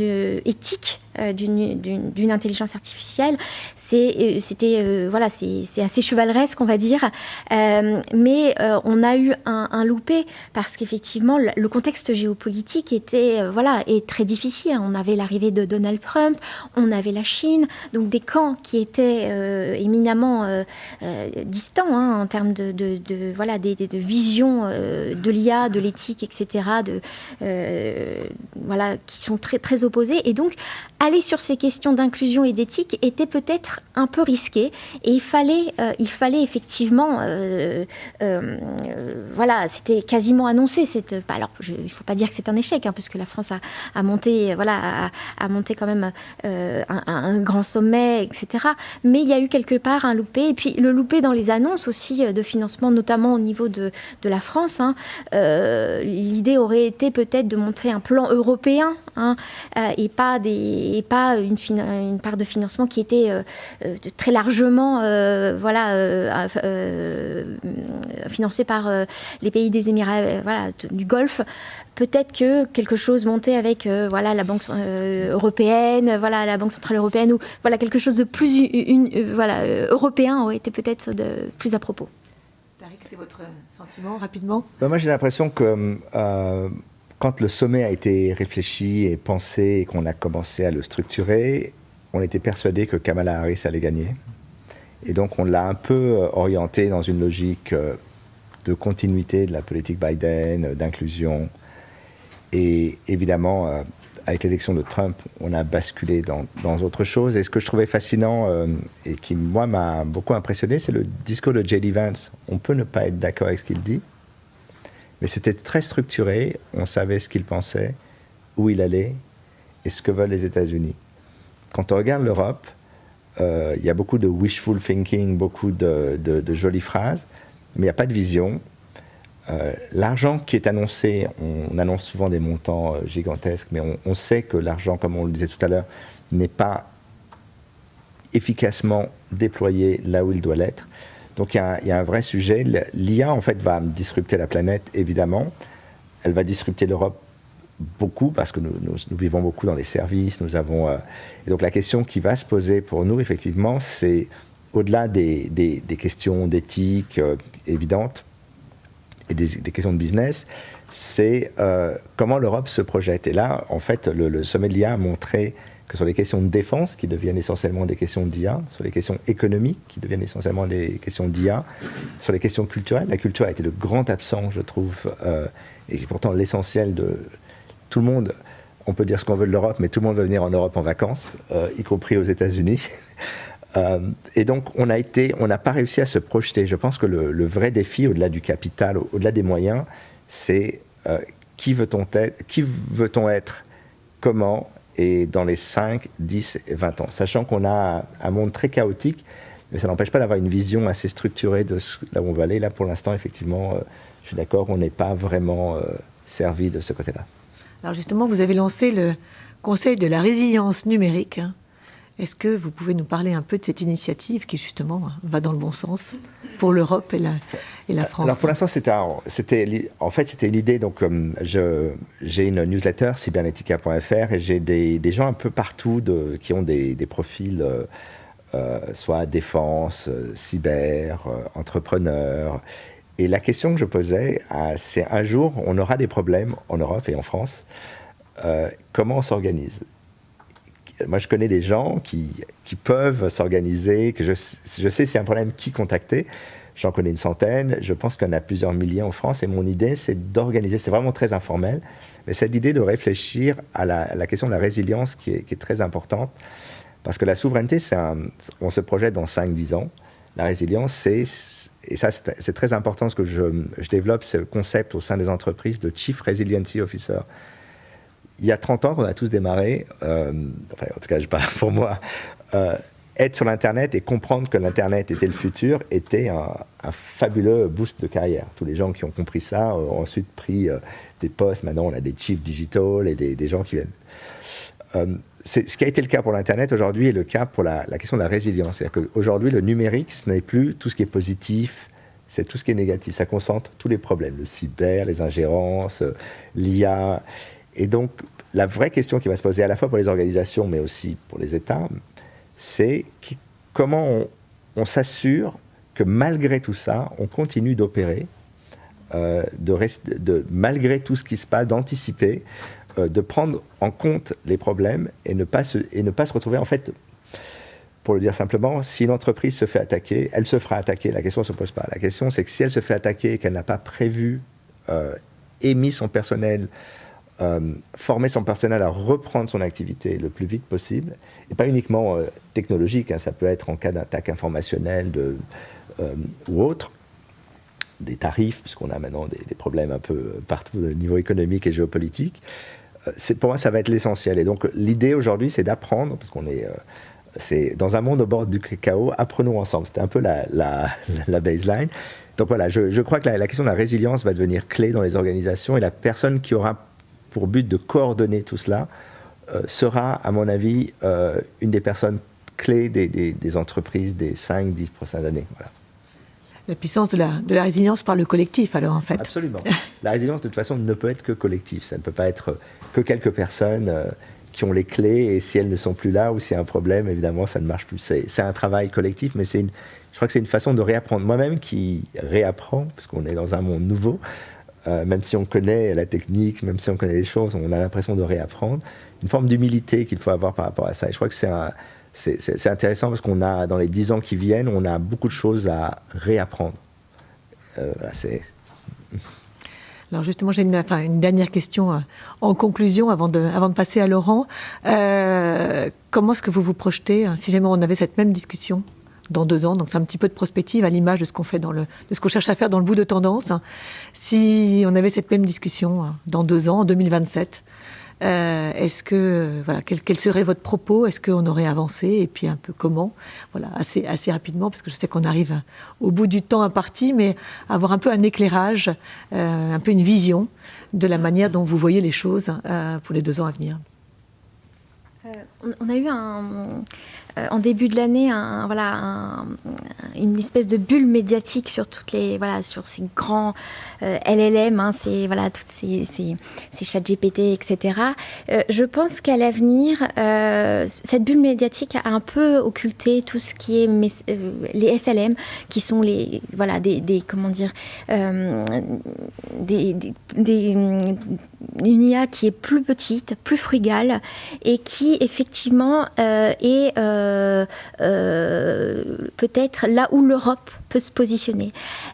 éthique d'une intelligence artificielle. C'est assez chevaleresque, on va dire, mais on a eu un loupé parce qu'effectivement le contexte géopolitique est très difficile. On avait l'arrivée de Donald Trump, on avait la Chine, donc des camps qui étaient éminemment distants en termes de vision de l'IA, de l'éthique, etc., qui sont très très opposés. Et donc aller sur ces questions d'inclusion et d'éthique était peut-être un peu risqué, et il fallait effectivement, c'était quasiment annoncé. Alors, il ne faut pas dire que c'est un échec, parce que la France a monté quand même un grand sommet, etc. Mais il y a eu quelque part un loupé, et puis le loupé dans les annonces aussi de financement, notamment au niveau de la France. L'idée aurait été peut-être de montrer un plan européen, et pas une part de financement qui était très largement financée par les pays des Émirats du Golfe. Peut-être que quelque chose montait avec la Banque européenne, la Banque centrale européenne, ou quelque chose de plus européen aurait été peut-être plus à propos. Tariq, c'est votre sentiment rapidement? Moi, j'ai l'impression que quand le sommet a été réfléchi et pensé et qu'on a commencé à le structurer, on était persuadé que Kamala Harris allait gagner. Et donc, on l'a un peu orienté dans une logique de continuité de la politique Biden, d'inclusion. Et évidemment, avec l'élection de Trump, on a basculé dans autre chose. Et ce que je trouvais fascinant et qui, moi, m'a beaucoup impressionné, c'est le discours de J.D. Vance. On peut ne pas être d'accord avec ce qu'il dit, mais c'était très structuré. On savait ce qu'il pensait, où il allait et ce que veulent les États-Unis. Quand on regarde l'Europe, il y a beaucoup de wishful thinking, beaucoup de jolies phrases, mais il n'y a pas de vision. L'argent qui est annoncé, on annonce souvent des montants gigantesques, mais on sait que l'argent, comme on le disait tout à l'heure, n'est pas efficacement déployé là où il doit l'être. Donc il y a un vrai sujet. L'IA, en fait, va disrupter la planète, évidemment. Elle va disrupter l'Europe beaucoup, parce que nous vivons beaucoup dans les services. Et donc la question qui va se poser pour nous, effectivement, c'est au-delà des questions d'éthique évidentes et des questions de business, c'est comment l'Europe se projette. Et là, en fait, le sommet de l'IA a montré que sur les questions de défense, qui deviennent essentiellement des questions d'IA, sur les questions économiques, qui deviennent essentiellement des questions d'IA, sur les questions culturelles, la culture a été le grand absent, je trouve, et pourtant l'essentiel de tout le monde. On peut dire ce qu'on veut de l'Europe, mais tout le monde veut venir en Europe en vacances, y compris aux États-Unis. Et donc, on n'a pas réussi à se projeter. Je pense que le vrai défi, au-delà du capital, au-delà des moyens, c'est qui veut-on être, comment, et dans les 5, 10 et 20 ans. Sachant qu'on a un monde très chaotique, mais ça n'empêche pas d'avoir une vision assez structurée de là où on va aller. Là, pour l'instant, effectivement, je suis d'accord, on n'est pas vraiment servi de ce côté-là. Alors justement, vous avez lancé le Conseil de la résilience numérique. Est-ce que vous pouvez nous parler un peu de cette initiative qui, justement, va dans le bon sens pour l'Europe et la France? Alors, pour l'instant, c'était une idée. Donc, j'ai une newsletter, cybernetica.fr, et j'ai des gens un peu partout qui ont des profils, soit défense, cyber, entrepreneurs. Et la question que je posais, c'est un jour, on aura des problèmes en Europe et en France. Comment on s'organise? Moi, je connais des gens qui peuvent s'organiser, que je sais s'il y a un problème, qui contacter. J'en connais une centaine. Je pense qu'il y en a plusieurs milliers en France. Et mon idée, c'est d'organiser. C'est vraiment très informel. Mais cette idée de réfléchir à la question de la résilience qui est très importante. Parce que la souveraineté, on se projette dans 5-10 ans. La résilience, et ça, c'est très important, parce que je développe ce concept au sein des entreprises de Chief Resiliency Officer. Il y a 30 ans qu'on a tous démarré, en tout cas je parle pour moi, être sur l'Internet et comprendre que l'Internet était le futur était un fabuleux boost de carrière. Tous les gens qui ont compris ça ont ensuite pris des postes. Maintenant, on a des chiefs digital et des gens qui viennent. C'est ce qui a été le cas pour l'Internet aujourd'hui est le cas pour la question de la résilience. C'est-à-dire qu'aujourd'hui, le numérique, ce n'est plus tout ce qui est positif, c'est tout ce qui est négatif. Ça concentre tous les problèmes, le cyber, les ingérences, l'IA. Et donc, la vraie question qui va se poser à la fois pour les organisations, mais aussi pour les États, c'est comment on s'assure que malgré tout ça, on continue d'opérer, malgré tout ce qui se passe, d'anticiper, de prendre en compte les problèmes et ne pas se retrouver, en fait, pour le dire simplement, si une entreprise se fait attaquer, elle se fera attaquer. La question ne se pose pas. La question, c'est que si elle se fait attaquer et qu'elle n'a pas prévu, émis son personnel, former son personnel à reprendre son activité le plus vite possible, et pas uniquement technologique, ça peut être en cas d'attaque informationnelle ou autre, des tarifs, puisqu'on a maintenant des problèmes un peu partout au niveau économique et géopolitique. Pour moi, ça va être l'essentiel. Et donc, l'idée aujourd'hui, c'est d'apprendre, parce qu'on c'est dans un monde au bord du chaos, apprenons ensemble. C'était un peu la baseline. Donc voilà, je crois que la question de la résilience va devenir clé dans les organisations, et la personne qui aura pour but de coordonner tout cela sera, à mon avis, une des personnes clés des entreprises des 5-10 prochaines années. Voilà. La puissance de la résilience par le collectif, alors, en fait. Absolument. La résilience, de toute façon, ne peut être que collective. Ça ne peut pas être que quelques personnes qui ont les clés, et si elles ne sont plus là, ou s'il y a un problème, évidemment, ça ne marche plus. C'est un travail collectif, mais je crois que c'est une façon de réapprendre. Moi-même qui réapprends, parce qu'on est dans un monde nouveau, même si on connaît la technique, même si on connaît les choses, on a l'impression de réapprendre. Une forme d'humilité qu'il faut avoir par rapport à ça. Et je crois que c'est intéressant, parce qu'on a, dans les 10 ans qui viennent, on a beaucoup de choses à réapprendre. Alors justement, j'ai une dernière question en conclusion, avant de passer à Laurent. Comment est-ce que vous vous projetez, si jamais on avait cette même discussion dans 2 ans, donc c'est un petit peu de prospective à l'image de ce qu'on fait de ce qu'on cherche à faire dans le bout de tendance. Si on avait cette même discussion dans 2 ans, en 2027, est-ce que, quel serait votre propos? Est-ce qu'on aurait avancé? Et puis un peu comment? Voilà, assez rapidement, parce que je sais qu'on arrive au bout du temps imparti, mais avoir un peu un éclairage, un peu une vision de la manière dont vous voyez les choses pour les 2 ans à venir. On a eu en début de l'année une espèce de bulle médiatique sur sur ces grands LLM, toutes ces ChatGPT, etc. Je pense qu'à l'avenir, cette bulle médiatique a un peu occulté tout ce qui est les SLM, qui sont une IA qui est plus petite, plus frugale, et qui effectivement est peut-être là où l'Europe peut se positionner.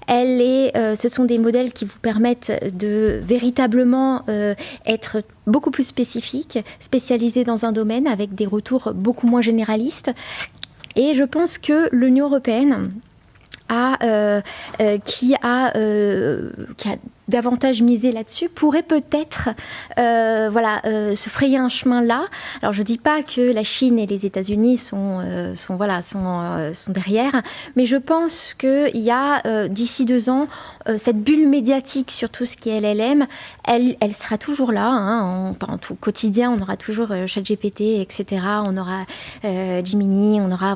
Ce sont des modèles qui vous permettent de véritablement être beaucoup plus spécialisés dans un domaine, avec des retours beaucoup moins généralistes. Et je pense que l'Union européenne qui a davantage misé là-dessus, pourrait peut-être se frayer un chemin là. Alors je ne dis pas que la Chine et les États-Unis sont derrière, mais je pense qu'il y a d'ici 2 ans, cette bulle médiatique sur tout ce qui est LLM, elle sera toujours là. Au quotidien, on aura toujours ChatGPT, etc. On aura Gemini, on aura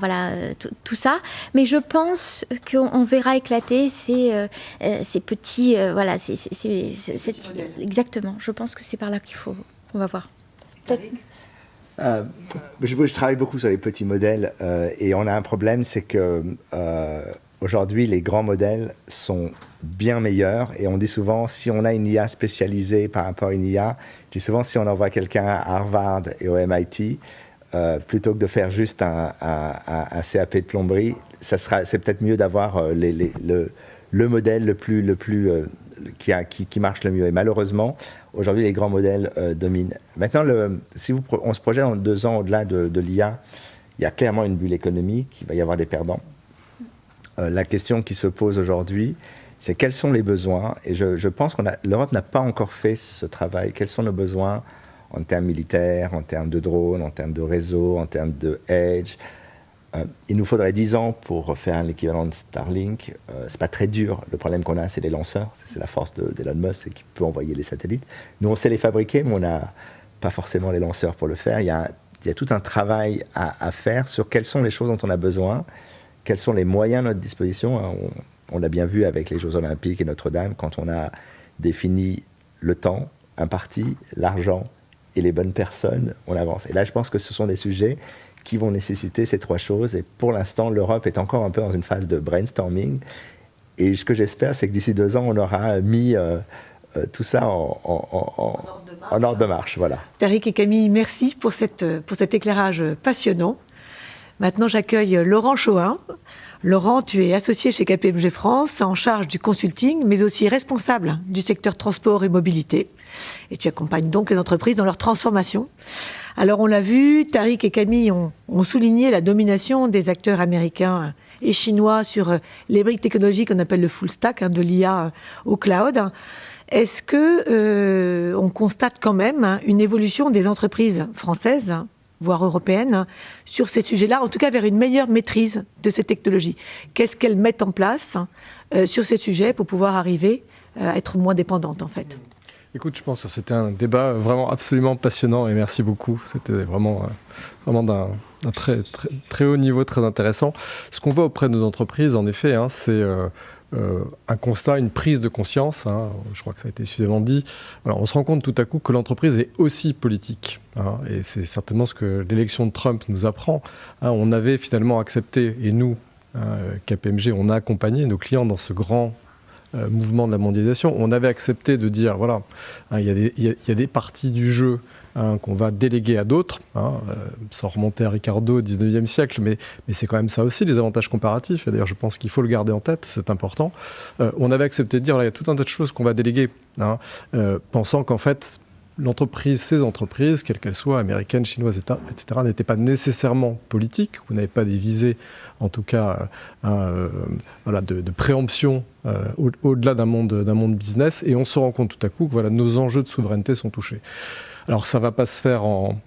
tout ça. Mais je pense qu'on verra éclater ces petits exactement. Je pense que c'est par là qu'on va voir. Je travaille beaucoup sur les petits modèles et on a un problème, c'est que aujourd'hui les grands modèles sont bien meilleurs et on dit souvent si on a une IA spécialisée par rapport à une IA, je dis souvent si on envoie quelqu'un à Harvard et au MIT, plutôt que de faire juste un CAP de plomberie, c'est peut-être mieux d'avoir le modèle le plus qui marche le mieux. Et malheureusement, aujourd'hui, les grands modèles dominent. Maintenant, si on se projette dans 2 ans au-delà de l'IA, il y a clairement une bulle économique, il va y avoir des perdants. La question qui se pose aujourd'hui, c'est quels sont les besoins. Et je pense que l'Europe n'a pas encore fait ce travail. Quels sont nos besoins en termes militaires, en termes de drones, en termes de réseaux, en termes de edge. Il nous faudrait 10 ans pour faire l'équivalent de Starlink. C'est pas très dur. Le problème qu'on a, c'est les lanceurs. C'est la force d'Elon Musk, c'est qu'il peut envoyer les satellites. Nous, on sait les fabriquer, mais on n'a pas forcément les lanceurs pour le faire. Il y a tout un travail à faire sur quelles sont les choses dont on a besoin, quels sont les moyens à notre disposition. On l'a bien vu avec les Jeux Olympiques et Notre-Dame, quand on a défini le temps imparti, l'argent et les bonnes personnes, on avance. Et là, je pense que ce sont des sujets qui vont nécessiter ces 3 choses. Et pour l'instant, l'Europe est encore un peu dans une phase de brainstorming. Et ce que j'espère, c'est que d'ici 2 ans, on aura mis tout ça en ordre de marche. Voilà. Tariq et Camille, merci pour cet éclairage passionnant. Maintenant, j'accueille Laurent Chohin. Laurent, tu es associé chez KPMG France, en charge du consulting, mais aussi responsable du secteur transport et mobilité. Et tu accompagnes donc les entreprises dans leur transformation. Alors, on l'a vu, Tariq et Camille ont souligné la domination des acteurs américains et chinois sur les briques technologiques qu'on appelle le full stack, de l'IA au cloud. Est-ce que on constate quand même une évolution des entreprises françaises, voire européennes, sur ces sujets-là, en tout cas vers une meilleure maîtrise de ces technologies? Qu'est-ce qu'elles mettent en place sur ces sujets pour pouvoir arriver à être moins dépendantes, en fait? Écoute, je pense que c'était un débat vraiment absolument passionnant et merci beaucoup. C'était vraiment d'un très, très, très haut niveau, très intéressant. Ce qu'on voit auprès de nos entreprises, en effet, c'est un constat, une prise de conscience. Je crois que ça a été suffisamment dit. Alors, on se rend compte tout à coup que l'entreprise est aussi politique. Et c'est certainement ce que l'élection de Trump nous apprend. On avait finalement accepté, et nous, KPMG, on a accompagné nos clients dans ce grand mouvement de la mondialisation. On avait accepté de dire, voilà, il y a des parties du jeu qu'on va déléguer à d'autres, sans remonter à Ricardo au 19e siècle, mais c'est quand même ça aussi, les avantages comparatifs. Et d'ailleurs, je pense qu'il faut le garder en tête, c'est important. On avait accepté de dire, voilà, il y a tout un tas de choses qu'on va déléguer, pensant qu'en fait, ces entreprises, quelles qu'elles soient, américaines, chinoises, etc., n'étaient pas nécessairement politiques, ou n'avaient pas des visées, en tout cas, de préemption au-delà d'un monde business. Et on se rend compte tout à coup que nos enjeux de souveraineté sont touchés. Alors, ça ne va pas se faire en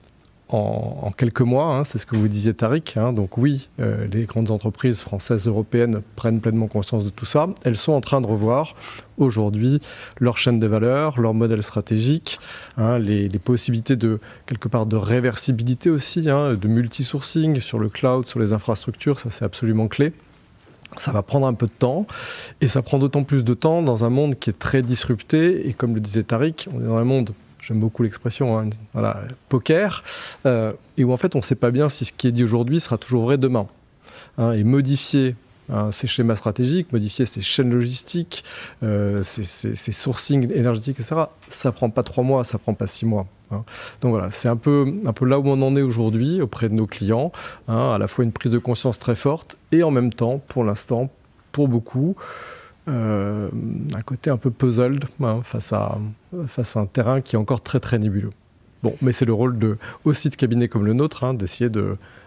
en quelques mois, c'est ce que vous disiez Tariq. Donc oui, les grandes entreprises françaises, européennes prennent pleinement conscience de tout ça. Elles sont en train de revoir aujourd'hui leur chaîne de valeur, leur modèle stratégique, les possibilités de quelque part de réversibilité aussi, de multi-sourcing sur le cloud, sur les infrastructures, ça c'est absolument clé. Ça va prendre un peu de temps, et ça prend d'autant plus de temps dans un monde qui est très disrupté, et comme le disait Tariq, on est dans un monde, j'aime beaucoup l'expression, poker, et où en fait on ne sait pas bien si ce qui est dit aujourd'hui sera toujours vrai demain. Et modifier ces schémas stratégiques, modifier ces chaînes logistiques, ces sourcing énergétiques, etc., ça ne prend pas 3 mois, ça ne prend pas 6 mois. Donc voilà, c'est un peu là où on en est aujourd'hui auprès de nos clients, à la fois une prise de conscience très forte et en même temps, pour l'instant, pour beaucoup, un côté un peu puzzled face à un terrain qui est encore très très nébuleux. Bon, mais c'est le rôle aussi de cabinets comme le nôtre d'essayer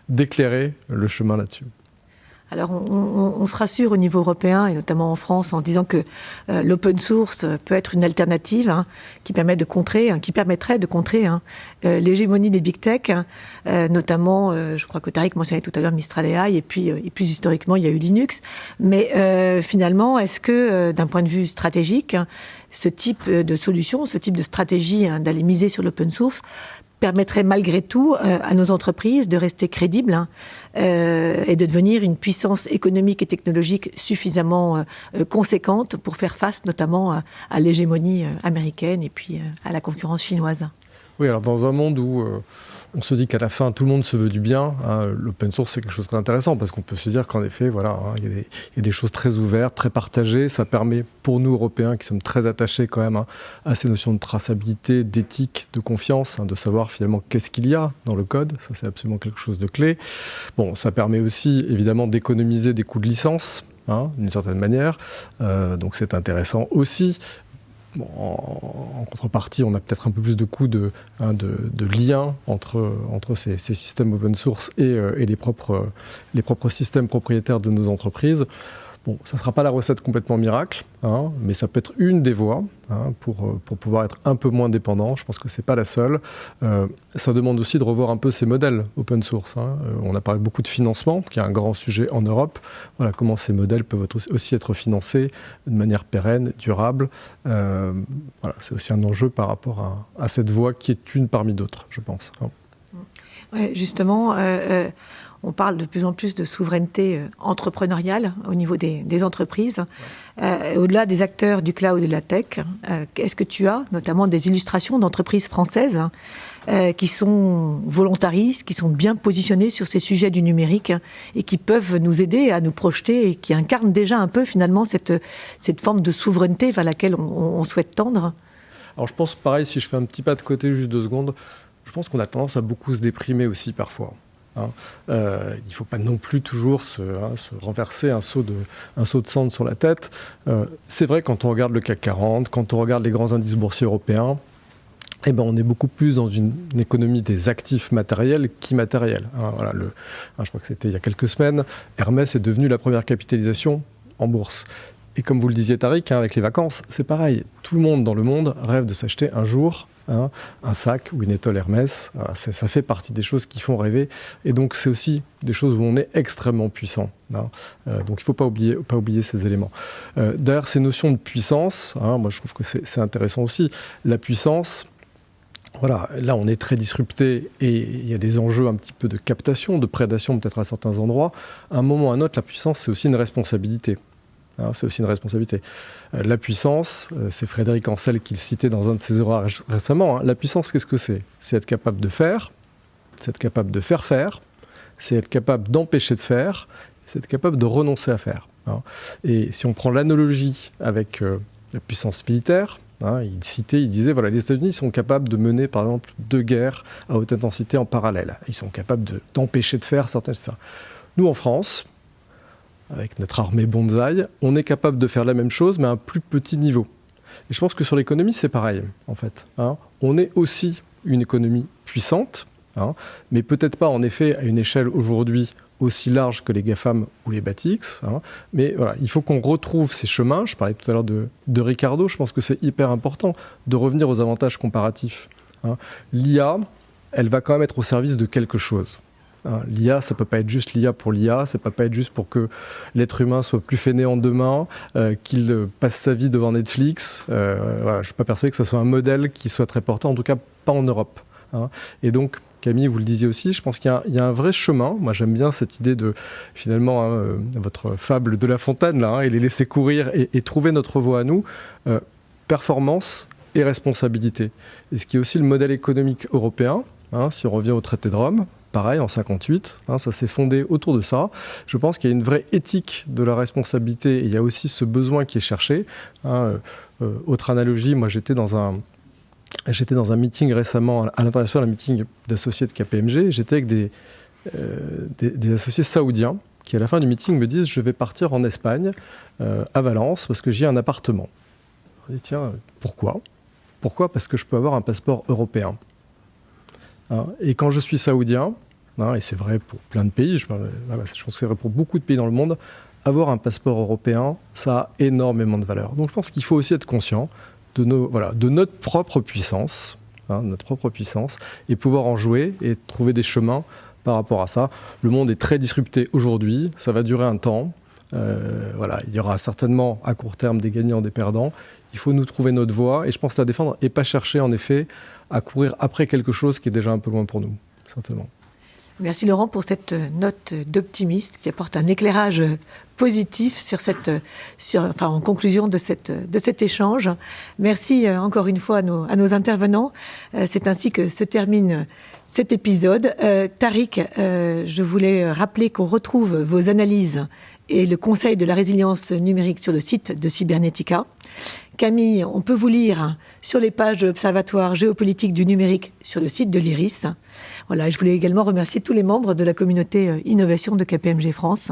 d'éclairer le chemin là-dessus. Alors, on se rassure au niveau européen, et notamment en France, en disant que l'open source peut être une alternative qui permettrait de contrer l'hégémonie des big tech, notamment, je crois que Tariq mentionnait tout à l'heure Mistral AI, et puis plus historiquement, il y a eu Linux. Mais finalement, est-ce que, d'un point de vue stratégique, ce type de solution, ce type de stratégie d'aller miser sur l'open source permettrait malgré tout à nos entreprises de rester crédibles et de devenir une puissance économique et technologique suffisamment conséquente pour faire face notamment à l'hégémonie américaine et puis à la concurrence chinoise. Oui, alors dans un monde où on se dit qu'à la fin tout le monde se veut du bien, l'open source c'est quelque chose de très intéressant parce qu'on peut se dire qu'en effet, il y a des choses très ouvertes, très partagées. Ça permet pour nous Européens qui sommes très attachés quand même à ces notions de traçabilité, d'éthique, de confiance, de savoir finalement qu'est-ce qu'il y a dans le code. Ça c'est absolument quelque chose de clé. Bon, ça permet aussi évidemment d'économiser des coûts de licence, d'une certaine manière. Donc c'est intéressant aussi. Bon, en contrepartie, on a peut-être un peu plus de coûts de lien entre ces systèmes open source et les propres systèmes propriétaires de nos entreprises. Bon, ça ne sera pas la recette complètement miracle, mais ça peut être une des voies pour pouvoir être un peu moins dépendant. Je pense que ce n'est pas la seule. Ça demande aussi de revoir un peu ces modèles open source. On a parlé beaucoup de financement, qui est un grand sujet en Europe. Voilà, comment ces modèles peuvent aussi être financés de manière pérenne, durable. Voilà, c'est aussi un enjeu par rapport à cette voie qui est une parmi d'autres, je pense. Ouais, justement, on parle de plus en plus de souveraineté entrepreneuriale au niveau des entreprises. Au-delà des acteurs du cloud et de la tech, est-ce que tu as notamment des illustrations d'entreprises françaises qui sont volontaristes, qui sont bien positionnées sur ces sujets du numérique et qui peuvent nous aider à nous projeter et qui incarnent déjà un peu finalement cette forme de souveraineté vers laquelle on souhaite tendre? Alors je pense pareil, si je fais un petit pas de côté juste 2 secondes, je pense qu'on a tendance à beaucoup se déprimer aussi parfois. Il ne faut pas non plus toujours se renverser un seau de cendre sur la tête. C'est vrai, quand on regarde le CAC 40, quand on regarde les grands indices boursiers européens, on est beaucoup plus dans une économie des actifs matériels qu'immatériels. Voilà, je crois que c'était il y a quelques semaines, Hermès est devenu la première capitalisation en bourse. Et comme vous le disiez Tariq, avec les vacances, c'est pareil. Tout le monde dans le monde rêve de s'acheter un jour un sac ou une étole Hermès. Voilà, ça fait partie des choses qui font rêver. Et donc, c'est aussi des choses où on est extrêmement puissant. Donc, il ne faut pas oublier ces éléments. Derrière ces notions de puissance, moi, je trouve que c'est intéressant aussi. La puissance, voilà, là, on est très disrupté et il y a des enjeux un petit peu de captation, de prédation peut-être à certains endroits. À un moment ou à un autre, la puissance, c'est aussi une responsabilité. C'est aussi une responsabilité. La puissance, c'est Frédéric Ancel qui le citait dans un de ses ouvrages récemment. La puissance, qu'est-ce que c'est ? C'est être capable de faire, c'est être capable de faire faire, c'est être capable d'empêcher de faire, c'est être capable de renoncer à faire. Et si on prend l'analogie avec la puissance militaire, il disait, voilà, les États-Unis sont capables de mener, par exemple, 2 guerres à haute intensité en parallèle. Ils sont capables d'empêcher de faire certaines choses. Nous, en France, avec notre armée bonsaï, on est capable de faire la même chose, mais à un plus petit niveau. Et je pense que sur l'économie, c'est pareil, en fait. On est aussi une économie puissante, mais peut-être pas, en effet, à une échelle aujourd'hui aussi large que les GAFAM ou les BATX. Mais voilà, il faut qu'on retrouve ces chemins. Je parlais tout à l'heure de Ricardo, je pense que c'est hyper important de revenir aux avantages comparatifs. L'IA, elle va quand même être au service de quelque chose. Hein, l'IA, ça ne peut pas être juste l'IA pour l'IA, ça ne peut pas être juste pour que l'être humain soit plus fainéant demain, qu'il passe sa vie devant Netflix. Voilà, je ne suis pas persuadé que ce soit un modèle qui soit très porteur, en tout cas pas en Europe. Hein. Et donc, Camille, vous le disiez aussi, je pense qu'il y a un vrai chemin. Moi, j'aime bien cette idée de, finalement, votre fable de La Fontaine, là, et les laisser courir et trouver notre voie à nous. Performance et responsabilité. Et ce qui est aussi le modèle économique européen, hein, si on revient au traité de Rome, pareil, en 1958, hein, ça s'est fondé autour de ça. Je pense qu'il y a une vraie éthique de la responsabilité et il y a aussi ce besoin qui est cherché. Hein, autre analogie, moi j'étais dans un meeting récemment à l'international, un meeting d'associés de KPMG. J'étais avec des associés saoudiens qui, à la fin du meeting, me disent « Je vais partir en Espagne, à Valence, parce que j'y ai un appartement. » Je dis « Tiens, pourquoi ? Pourquoi ? Parce que je peux avoir un passeport européen. » Hein, et quand je suis saoudien, hein, et c'est vrai pour plein de pays, je pense que c'est vrai pour beaucoup de pays dans le monde, avoir un passeport européen, ça a énormément de valeur. Donc je pense qu'il faut aussi être conscient de notre propre puissance, et pouvoir en jouer et trouver des chemins par rapport à ça. Le monde est très disrupté aujourd'hui, ça va durer un temps. Il y aura certainement à court terme des gagnants, des perdants. Il faut nous trouver notre voie et je pense la défendre et pas chercher en effet à courir après quelque chose qui est déjà un peu loin pour nous, certainement. Merci Laurent pour cette note d'optimiste qui apporte un éclairage positif en conclusion de cet échange. Merci encore une fois à nos intervenants. C'est ainsi que se termine cet épisode. Tariq, je voulais rappeler qu'on retrouve vos analyses et le conseil de la résilience numérique sur le site de Cybernetica. Camille, on peut vous lire sur les pages de l'Observatoire géopolitique du numérique sur le site de l'IRIS. Voilà, je voulais également remercier tous les membres de la communauté innovation de KPMG France.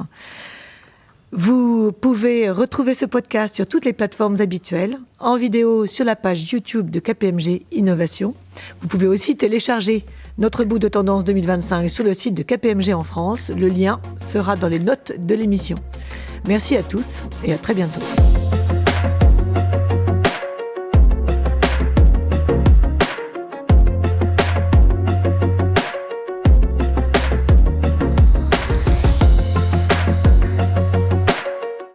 Vous pouvez retrouver ce podcast sur toutes les plateformes habituelles, en vidéo sur la page YouTube de KPMG Innovation. Vous pouvez aussi télécharger notre book de tendance 2025 sur le site de KPMG en France. Le lien sera dans les notes de l'émission. Merci à tous et à très bientôt.